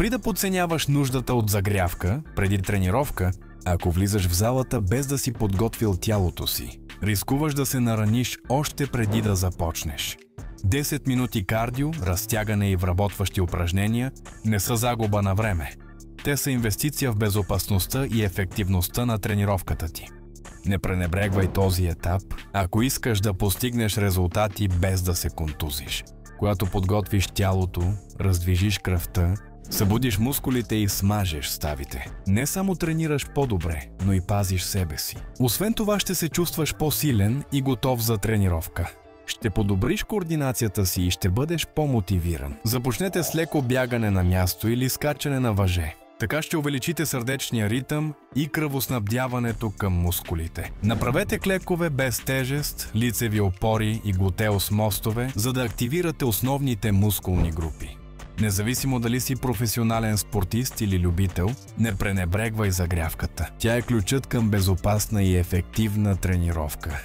Спри да подценяваш нуждата от загрявка преди тренировка, ако влизаш в залата без да си подготвил тялото си. Рискуваш да се нараниш още преди да започнеш. 10 минути кардио, разтягане и вработващи упражнения не са загуба на време. Те са инвестиция в безопасността и ефективността на тренировката ти. Не пренебрегвай този етап, ако искаш да постигнеш резултати без да се контузиш. Когато подготвиш тялото, раздвижиш кръвта, събудиш мускулите и смажеш ставите. Не само тренираш по-добре, но и пазиш себе си. Освен това ще се чувстваш по-силен и готов за тренировка. Ще подобриш координацията си и ще бъдеш по-мотивиран. Започнете с леко бягане на място или скачане на въже. Така ще увеличите сърдечния ритъм и кръвоснабдяването към мускулите. Направете клекове без тежест, лицеви опори и глутеус мостове, за да активирате основните мускулни групи. Независимо дали си професионален спортист или любител, не пренебрегвай загрявката. Тя е ключът към безопасна и ефективна тренировка.